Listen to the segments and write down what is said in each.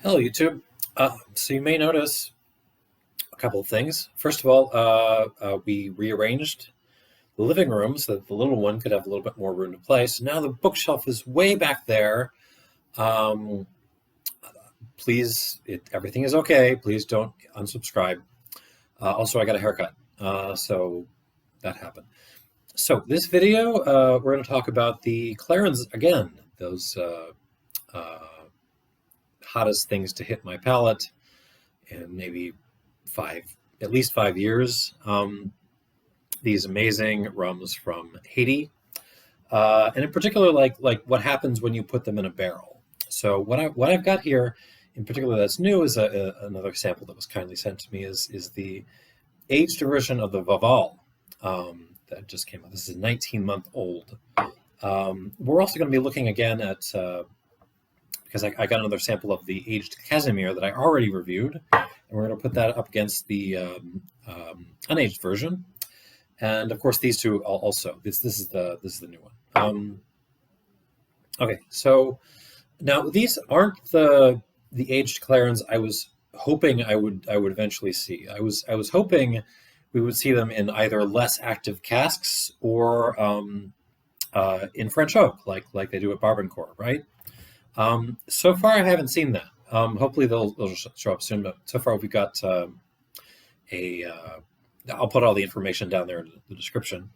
Hello, YouTube. So you may notice a couple of things. First of all, we rearranged the living room so that the little one could have a little bit more room to play. So now the bookshelf is way back there. Please, everything is okay. Please don't unsubscribe. Also, I got a haircut, so that happened. So this video, we're going to talk about the Clairins again, those hottest things to hit my palate in maybe at least 5 years. These amazing rums from Haiti, and in particular, like what happens when you put them in a barrel. So what I've got here, in particular, that's new is another sample that was kindly sent to me is the aged version of the Vaval that just came out. This is 19-month-old. We're also going to be looking again at because I got another sample of the aged Casimir that I already reviewed, and we're going to put that up against the unaged version. And of course, these two also. This is the new one. Okay, so now these aren't the aged Clairins I was hoping I would eventually see. I was hoping we would see them in either less active casks or in French oak, like they do at Barbancourt, right? So far, I haven't seen that. Hopefully, they'll show up soon. But so far, we've got I'll put all the information down there in the description.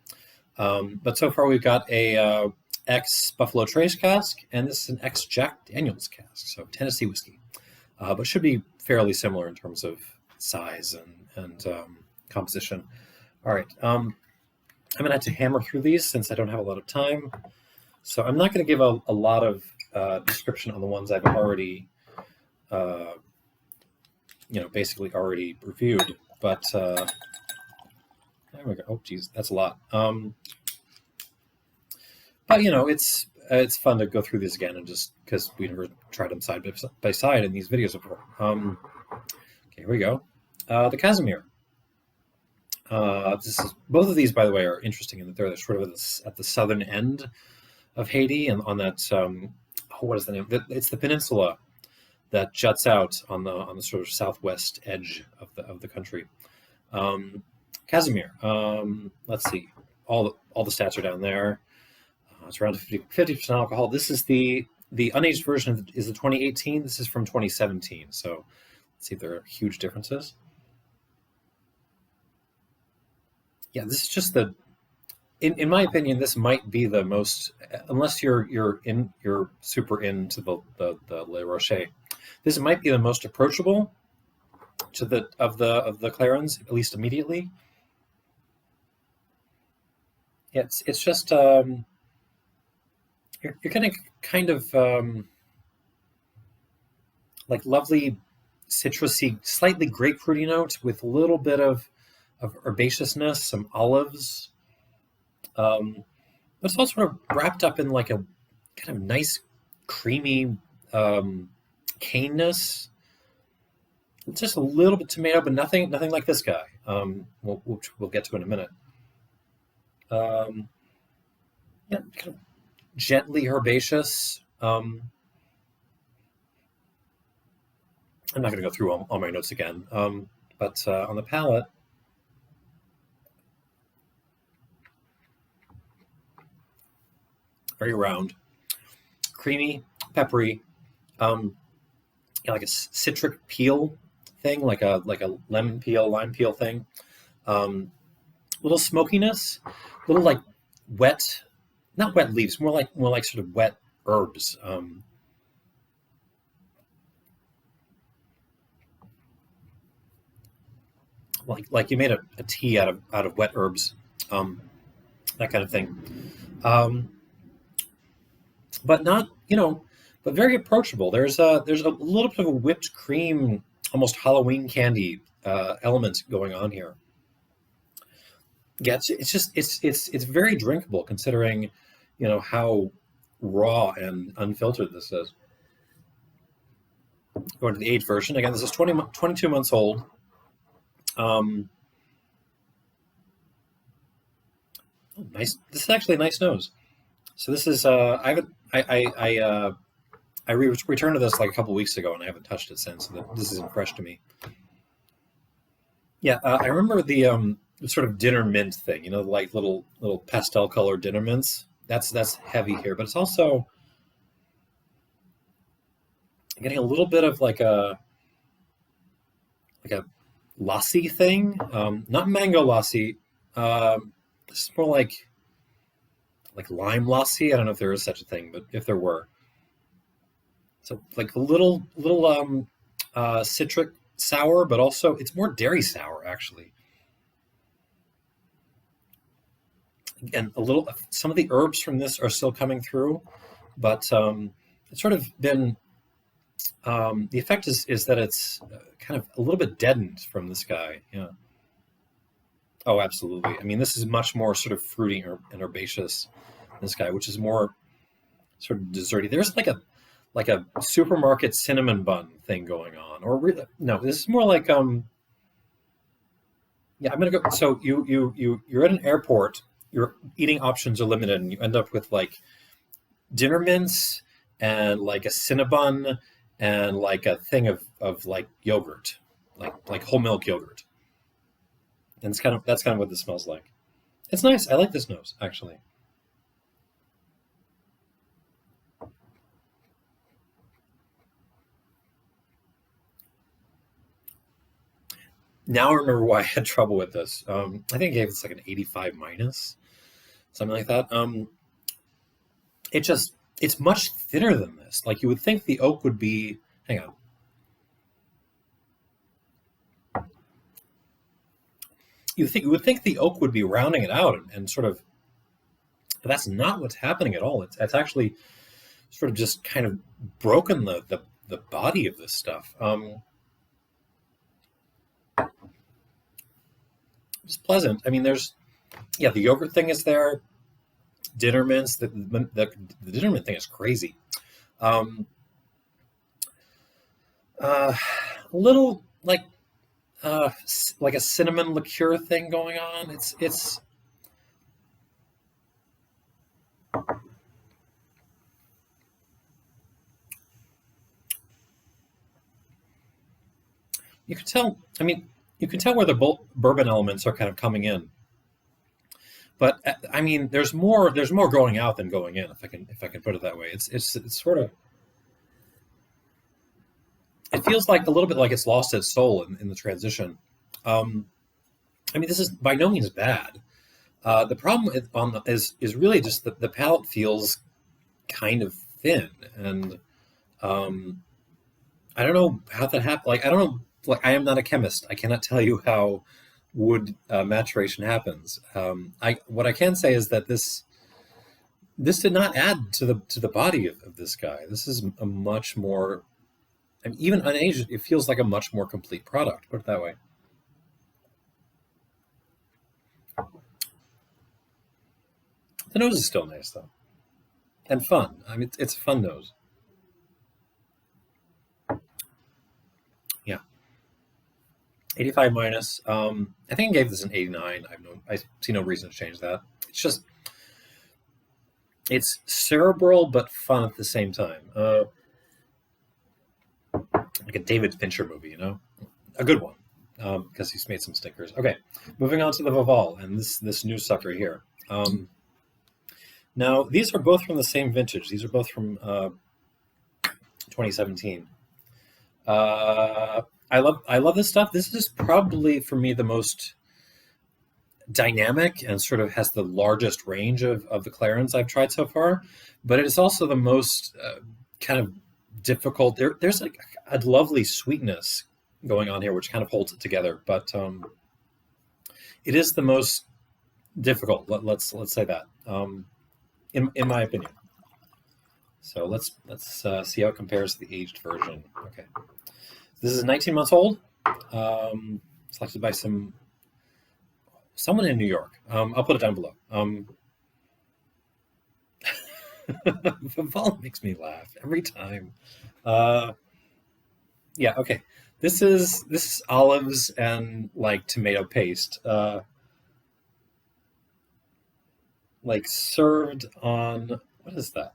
But so far, we've got a ex Buffalo Trace cask, and this is an ex Jack Daniels cask, so Tennessee whiskey, but should be fairly similar in terms of size and composition. All right, I'm going to have to hammer through these since I don't have a lot of time. So I'm not going to give a lot of description on the ones I've already, basically already reviewed. But there we go. Oh, geez, that's a lot. But it's fun to go through these again, and just because we never tried them side by side in these videos before. Okay, here we go. The Casimir. Both of these, by the way, are interesting in that they're sort of at the southern end of Haiti, and on that what is the name? It's the peninsula that juts out on the sort of southwest edge of the country. Casimir. Let's see. All the stats are down there. It's around 50% alcohol. This is the unaged version is the 2018. This is from 2017. So let's see if there are huge differences. Yeah, this is just in my opinion, this might be the most, unless you're super into the Le Rocher, this might be the most approachable to the Clairins, at least immediately. Yeah, it's just you're getting kind of like lovely citrusy, slightly grapefruity note with a little bit of herbaceousness, some olives. But it's all sort of wrapped up in like a kind of nice, creamy caneness. It's just a little bit tomato, but nothing like this guy. Which we'll get to in a minute. Yeah, kind of gently herbaceous. I'm not going to go through all my notes again. But on the palate. Very round, creamy, peppery, like a citric peel thing, like a lemon peel, lime peel thing. Little smokiness, little like wet, not wet leaves, more like sort of wet herbs. Like you made a tea out of wet herbs, that kind of thing. But not, but very approachable. There's a little bit of a whipped cream, almost Halloween candy element going on here. Yeah, it's very drinkable considering, how raw and unfiltered this is. Going to the aged version again. This is 22 months old. Nice. This is actually a nice nose. So this is I I returned to this like a couple weeks ago, and I haven't touched it since. So this isn't fresh to me. Yeah, I remember the sort of dinner mint thing. Like little pastel colored dinner mints. That's heavy here, but it's also getting a little bit of like a lassi thing. Not mango lassi. This is more like lime lassi. I don't know if there is such a thing, but if there were, so like a little citric sour, but also it's more dairy sour actually, and a little. Some of the herbs from this are still coming through, but it's sort of been the effect is that it's kind of a little bit deadened from this guy. Yeah. Oh, absolutely. I mean, this is much more sort of fruity and herbaceous than this guy, which is more sort of desserty. There's like a supermarket cinnamon bun thing going on, or really, no, this is more like yeah. I'm gonna go. So you're at an airport. Your eating options are limited, and you end up with like dinner mints and like a cinnabon and like a thing of like yogurt, like whole milk yogurt. And that's kind of what this smells like. It's nice. I like this nose actually. Now I remember why I had trouble with this. I think I gave this like an 85 minus, something like that. It's much thinner than this. Like you would think the oak would be. Hang on. You would think the oak would be rounding it out and sort of, but that's not what's happening at all. It's actually sort of just kind of broken the body of this stuff. It's pleasant. I mean, yeah, the yogurt thing is there. Dinner mints. The dinner mint thing is crazy. Um, a little like a cinnamon liqueur thing going on. It's you can tell. I mean, you can tell where the bourbon elements are kind of coming in. But I mean, there's more going out than going in, if I can put it that way. It's sort of, it feels like a little bit like it's lost its soul in the transition. Um, I mean, this is by no means bad. The problem is really just that the palate feels kind of thin, and um, I don't know how that happened. Like I don't know. Like I am not a chemist. I cannot tell you how wood maturation happens. I what I can say is that this did not add to the body of this guy. This is a much more, I mean, even unaged, it feels like a much more complete product. Put it that way. The nose is still nice though, and fun. I mean, it's a fun nose. Yeah, 85 minus. I think I gave this an 89. I see no reason to change that. It's just it's cerebral but fun at the same time. Like a David Fincher movie, a good one, because he's made some stinkers. Okay, moving on to the Vaval and this new sucker here. Now these are both from the same vintage. These are both from 2017. I love this stuff. This is probably for me the most dynamic and sort of has the largest range of the Clairins I've tried so far, but it is also the most kind of difficult. There's like a lovely sweetness going on here, which kind of holds it together, but it is the most difficult. Let's say that, in my opinion. So let's see how it compares to the aged version. Okay, this is 19 months old. Selected by someone in New York. I'll put it down below. Vaval makes me laugh every time. Uh, yeah, okay. This is olives and like tomato paste, like served on what is that?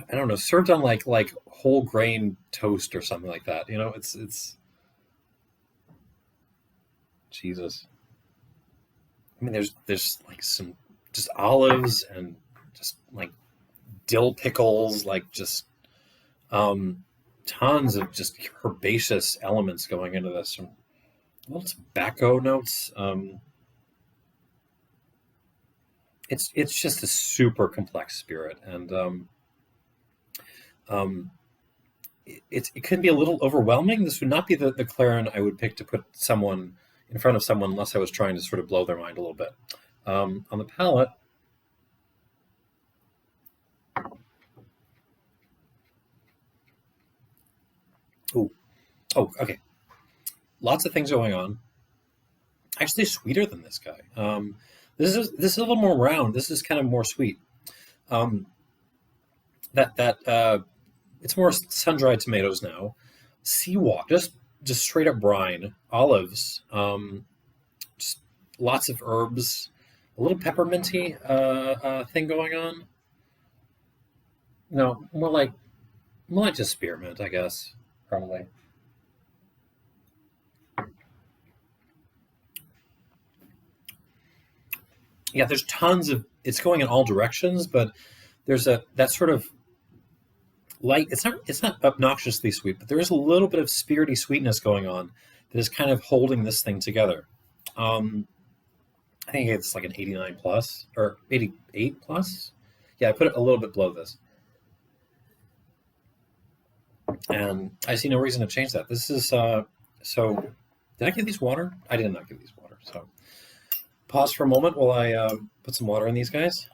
I don't know, served on like whole grain toast or something like that. It's Jesus. I mean, there's like some just olives and just like dill pickles, like just um, tons of just herbaceous elements going into this. Some little tobacco notes. It's just a super complex spirit, and um, it can be a little overwhelming. This would not be the Clairin I would pick to put someone in front of someone unless I was trying to sort of blow their mind a little bit. On the palate, oh, oh, okay, lots of things going on. Actually, sweeter than this guy. This is a little more round. This is kind of more sweet. Um, that it's more sun-dried tomatoes now. Seawater, just straight up brine, olives, just lots of herbs, a little pepperminty thing going on. No, more like just spearmint, I guess, probably. Yeah, there's tons of. It's going in all directions, but there's a that sort of light. It's not obnoxiously sweet, but there is a little bit of spirity sweetness going on that is kind of holding this thing together. Um, I think it's like an 89 plus or 88 plus. Yeah, I put it a little bit below this, and I see no reason to change that. This is so. Did I give these water? I did not give these water. So pause for a moment while I put some water in these guys.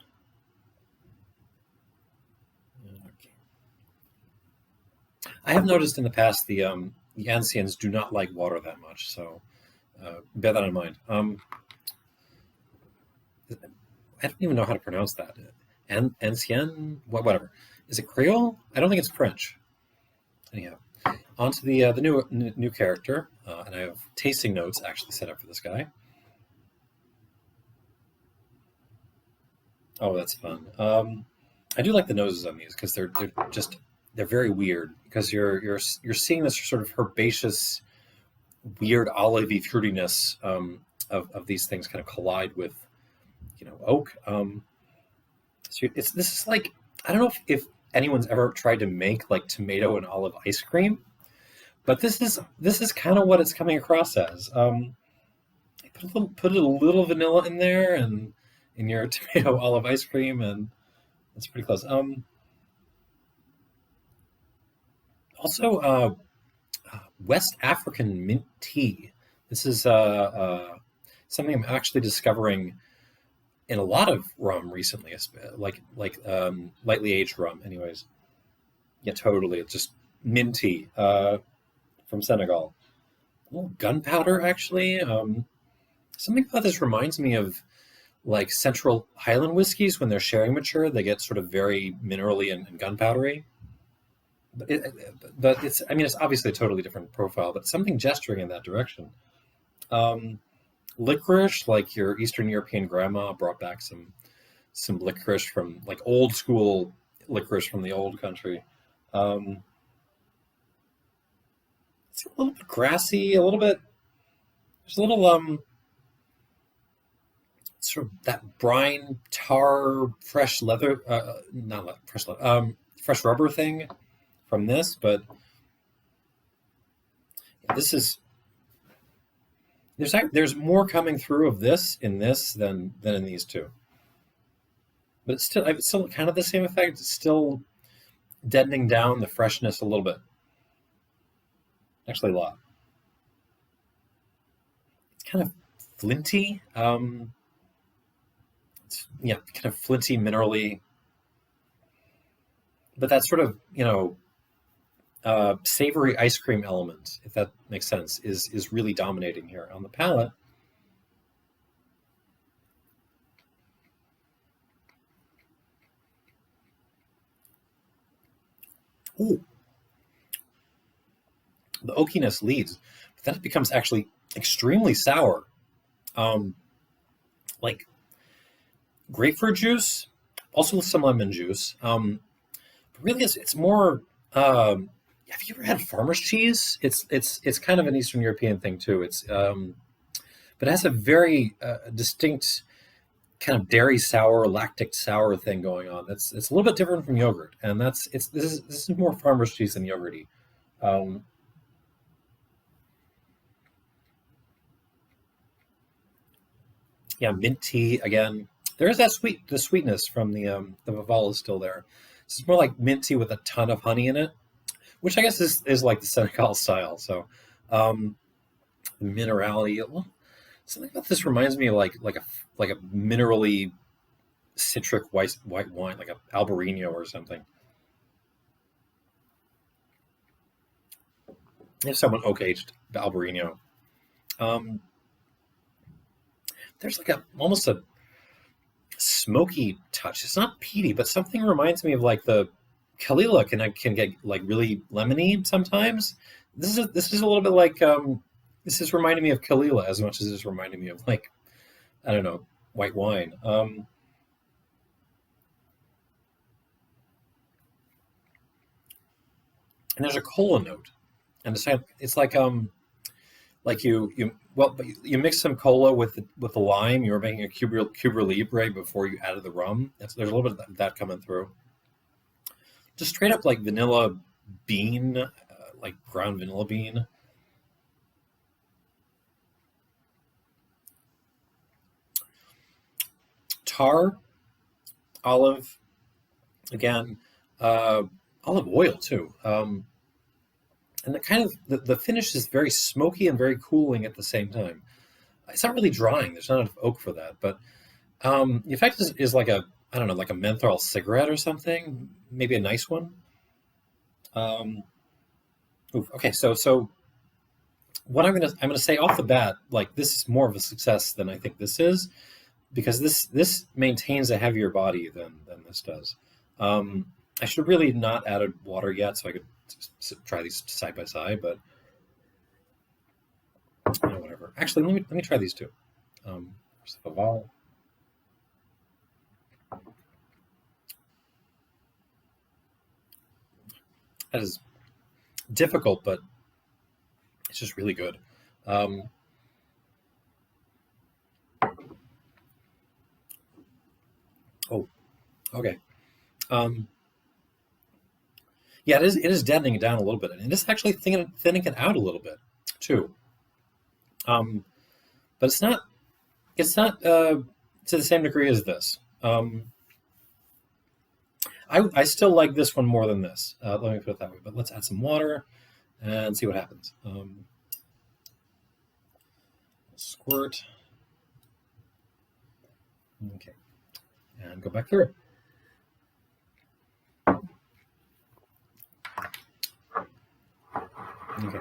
Okay. I have noticed in the past the Ansiens do not like water that much, so bear that in mind. I don't even know how to pronounce that. Ancien, whatever. Is it Creole? I don't think it's French. Anyhow, on to the new character, and I have tasting notes actually set up for this guy. Oh, that's fun. I do like the noses on these because they're very weird because you're seeing this sort of herbaceous, weird olivey fruitiness of these things kind of collide with oak. So this is like I don't know if anyone's ever tried to make like tomato and olive ice cream, but this is kind of what it's coming across as. Put a little vanilla in there and in your tomato olive ice cream, and it's pretty close. Also, West African mint tea. This is something I'm actually discovering in a lot of rum recently, like lightly aged rum. Anyways, yeah, totally. It's just minty from Senegal. A little gunpowder, actually. Something about this reminds me of like Central Highland whiskeys when they're sherry mature. They get sort of very minerally and gunpowdery. But it's I mean it's obviously a totally different profile, but something gesturing in that direction. Um, Licorice, like your Eastern European grandma brought back some licorice from like old school licorice from the old country. Um, it's a little bit grassy, a little bit. There's a little sort of that brine tar, fresh leather, not fresh leather, fresh rubber thing from this, but this is there's more coming through of this in this than in these two. But it's still kind of the same effect. It's still deadening down the freshness a little bit. Actually, a lot. It's kind of flinty. Yeah, kind of flinty, minerally, but that sort of savory ice cream element, if that makes sense, is really dominating here on the palate. Ooh, the oakiness leads, but then it becomes actually extremely sour, um, like grapefruit juice, also with some lemon juice. really, it's more. Have you ever had farmer's cheese? It's kind of an Eastern European thing too. But it has a very distinct kind of dairy sour, lactic sour thing going on. It's a little bit different from yogurt, and this is more farmer's cheese than yogurty. Um, yeah, mint tea again. There is the sweetness from the Vaval is still there. So it's more like mint tea with a ton of honey in it, which I guess is like the Senegal style. So um, the minerality. Well, something about this reminds me of like a minerally citric white wine, like a Albarino or something. If someone oak aged Albarino, um, there's like a almost a smoky touch. It's not peaty, but something reminds me of like the Kalila can get like really lemony sometimes. This is a little bit like this is reminding me of Kalila as much as it's reminding me of like I don't know white wine. And there's a cola note, and it's like you mix some cola with the lime. You were making a Cuba Libre before you added the rum. There's a little bit of that coming through. Just straight up like vanilla bean, like ground vanilla bean. Tar, olive, again, uh, olive oil too. And the finish is very smoky and very cooling at the same time. It's not really drying. There's not enough oak for that, but the effect is like a I don't know, like a menthol cigarette or something. Maybe a nice one. Um, okay, so what I'm gonna say off the bat, like this is more of a success than I think this is because this maintains a heavier body than this does. I should have really not added water yet, so I could try these side by side, but whatever. Actually, let me try these two. First of all, that is difficult, but it's just really good. Um, oh, okay. Um, yeah, it is deadening it down a little bit, and it is actually thinning it out a little bit too. Um, but it's not to the same degree as this. I still like this one more than this. Let me put it that way. But let's add some water and see what happens. Squirt. Okay, and go back through. Okay,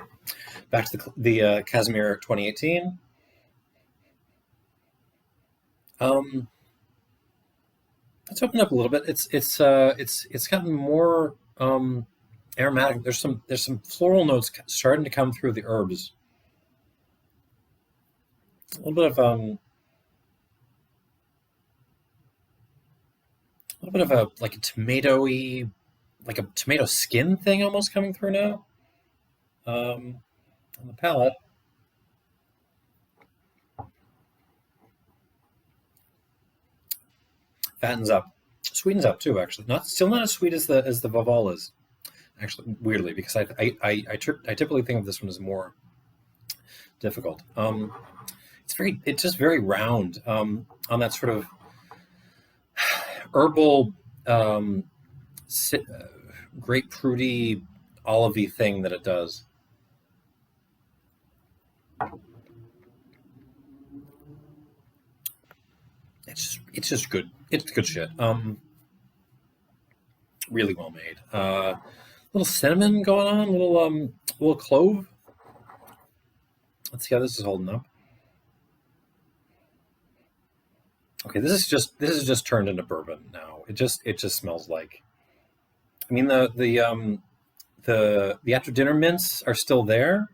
back to the Casimir 2018. Um, let's open up a little bit. It's gotten more aromatic. There's some floral notes starting to come through the herbs. A little bit of like a tomatoey, like a tomato skin thing almost coming through now on the palate. Fattens up, sweetens up too. Actually, not as sweet as the Vaval is. Actually, weirdly, because I typically think of this one as more difficult. It's just very round on that sort of herbal, um, si- uh, grapefruity, olivey thing that it does. It's just good. It's good shit. Really well made. Little cinnamon going on, little clove. Let's see how this is holding up. Okay, this is just turned into bourbon now. It just smells like. I mean the after dinner mints are still there,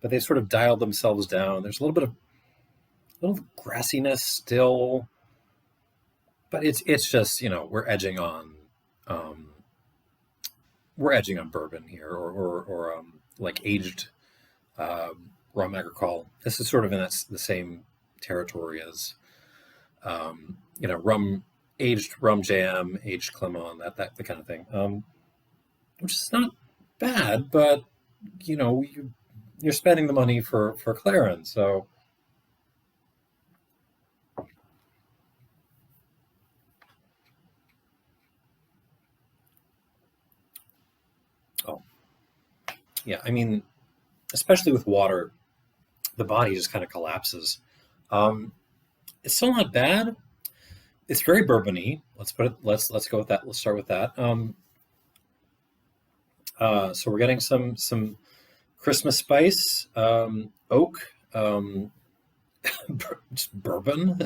but they sort of dialed themselves down. There's a little grassiness still, but it's just we're edging on um, we're edging on bourbon here, or like aged rum agricole. This is sort of in the same territory as rum, aged rum jam, aged Clement, that the kind of thing. Which is not bad, but you're spending the money for Clairin, so. Oh, yeah. I mean, especially with water, the body just kind of collapses. It's still not bad. It's very bourbony. Let's go with that. Let's start with that. So we're getting some Christmas spice, oak, just bourbon.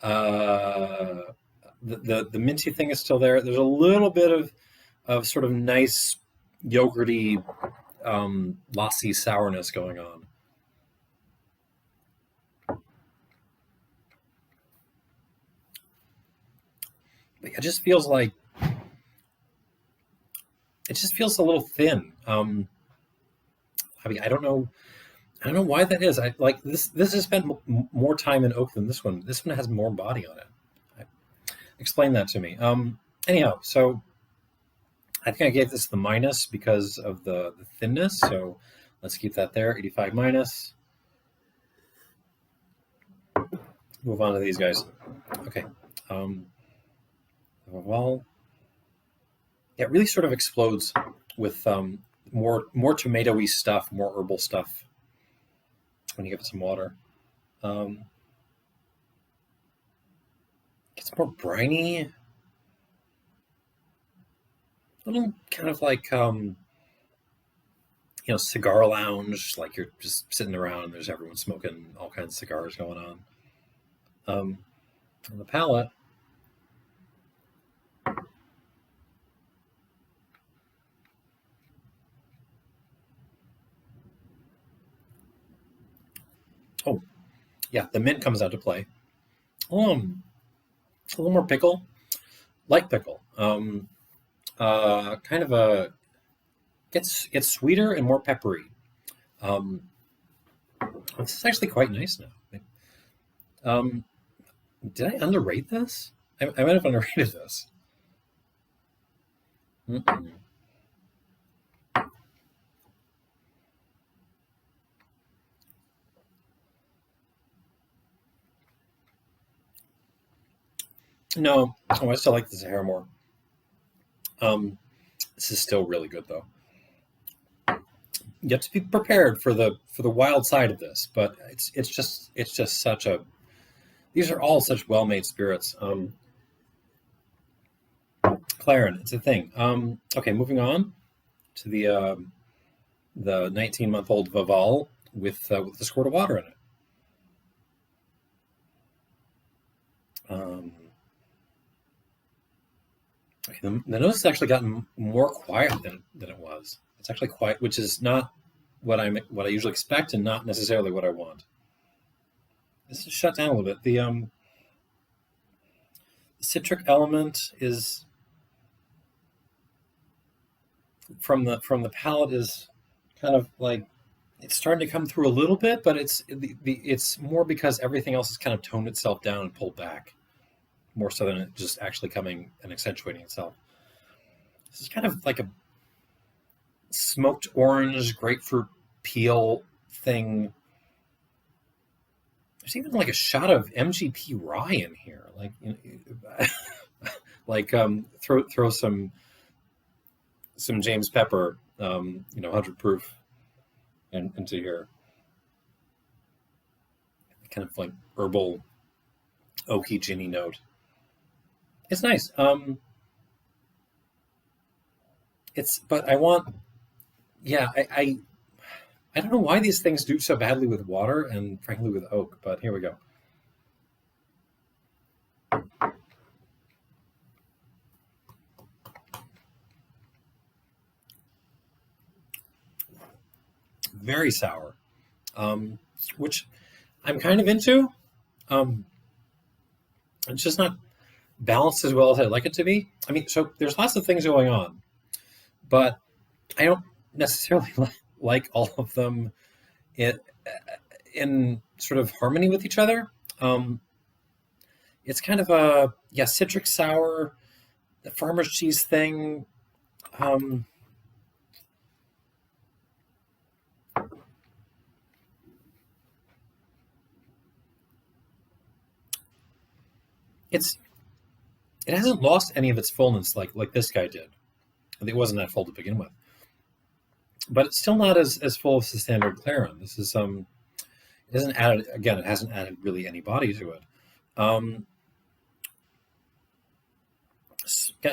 The minty thing is still there. There's a little bit of sort of nice yogurty, lassi sourness going on. It just feels like it just feels a little thin. I mean, I don't know why that is. I like this. This has spent more time in oak than this one. This one has more body on it. Explain that to me. Anyhow, so I think I gave this the minus because of the thinness. So let's keep that there. 85 minus. Move on to these guys. Okay. Well, it really sort of explodes with more tomatoey stuff, more herbal stuff when you give it some water. Gets more briny, a little kind of like cigar lounge, like you're just sitting around and there's everyone smoking all kinds of cigars going on. On the palate, oh yeah, the mint comes out to play. A little more pickle, light pickle. Kind of a gets sweeter and more peppery. This is actually quite nice now. Did I underrate this? I might have underrated this. Mm-mm. No, oh, I still like this hair more. This is still really good though. You have to be prepared for the wild side of this, but it's just such a. These are all such well-made spirits. Clairin, it's a thing. Okay, moving on to the 19-month-old Vaval with a squirt of water in it. Okay, the nose has actually gotten more quiet than it was. It's actually quiet, which is not what I usually expect, and not necessarily what I want. This is shut down a little bit. The citric element is from the palate is kind of like it's starting to come through a little bit, but it's more because everything else has kind of toned itself down and pulled back more so than it just actually coming and accentuating itself. This is kind of like a smoked orange grapefruit peel thing. There's even like a shot of MGP rye in here, like like throw some James Pepper, 100 proof, into here. Kind of like herbal, oaky, ginny note. It's nice. But I want, yeah, I don't know why these things do so badly with water and frankly with oak, but here we go. Very sour, which I'm kind of into. It's just not balanced as well as I'd like it to be. I mean, so there's lots of things going on. but I don't necessarily like all of them in sort of harmony with each other. It's kind of a citric sour, the farmer's cheese thing. It hasn't lost any of its fullness like this guy did. It wasn't that full to begin with, but it's still not as full as the standard Clairin. This is it doesn't add, again, it hasn't added really any body to it.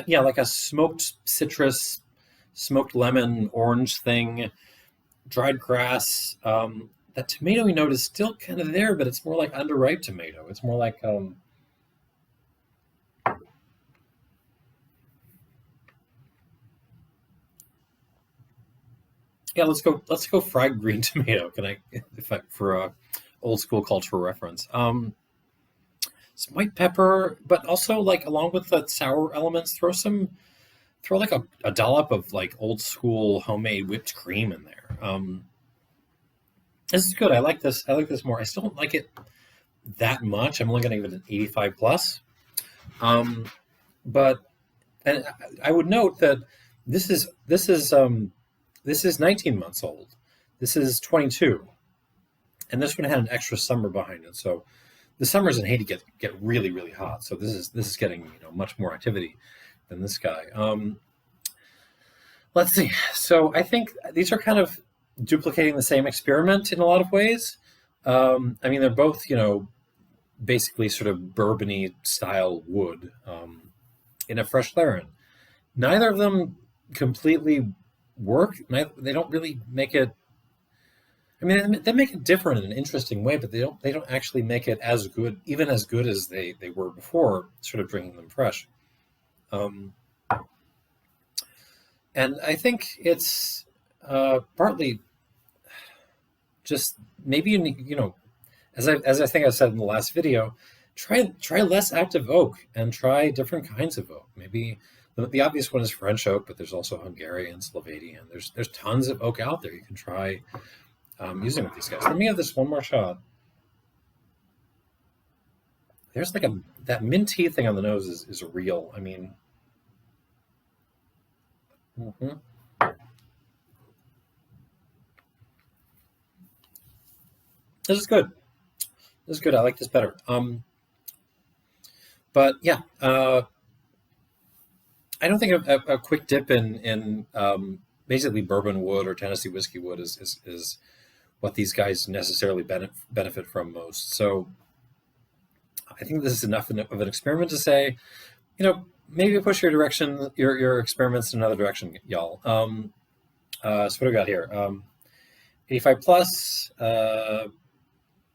Yeah, like a smoked citrus, smoked lemon, orange thing, dried grass. That tomatoey note is still kind of there, but it's more like underripe tomato. It's more like yeah, let's go fried green tomato. Can I, for a old school cultural reference? Some white pepper, but also like along with the sour elements, throw like a dollop of like old school homemade whipped cream in there. This is good. I like this. I like this more. I still don't like it that much. I'm only going to give it an 85 plus. But and I would note that this is 19 months old. This is 22, and this one had an extra summer behind it. So the summers in Haiti get really, really hot. So this is getting much more activity than this guy. Let's see. So I think these are kind of duplicating the same experiment in a lot of ways. I mean, they're both basically sort of bourbony style wood in a fresh Clairin. Neither of them completely work. They don't really make it. I mean, they make it different in an interesting way, but they don't actually make it as good, even as good as they were before, sort of drinking them fresh. And I think it's partly just maybe as I think I said in the last video, try less active oak and try different kinds of oak. Maybe the obvious one is French oak, but there's also Hungarian, Slovenian. There's tons of oak out there you can try using with these guys. Let me have this one more shot. There's like that minty thing on the nose is real. I mean, this is good. This is good. I like this better. But yeah, I don't think a quick dip in basically bourbon wood or Tennessee whiskey wood is what these guys necessarily benefit from most. So I think this is enough of an experiment to say, maybe push your experiments in another direction, y'all. So what do we got here? 85 plus,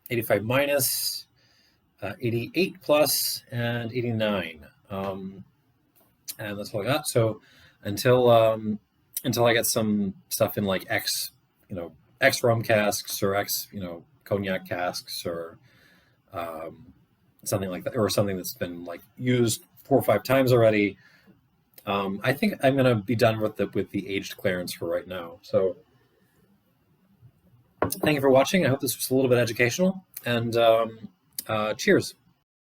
85 minus, 88 plus, and 89. And that's all I got. So until I get some stuff in like X rum casks or X cognac casks or something like that, or something that's been like used 4 or 5 times already, I think I'm gonna be done with the aged Clairins for right now. So thank you for watching. I hope this was a little bit educational, and cheers.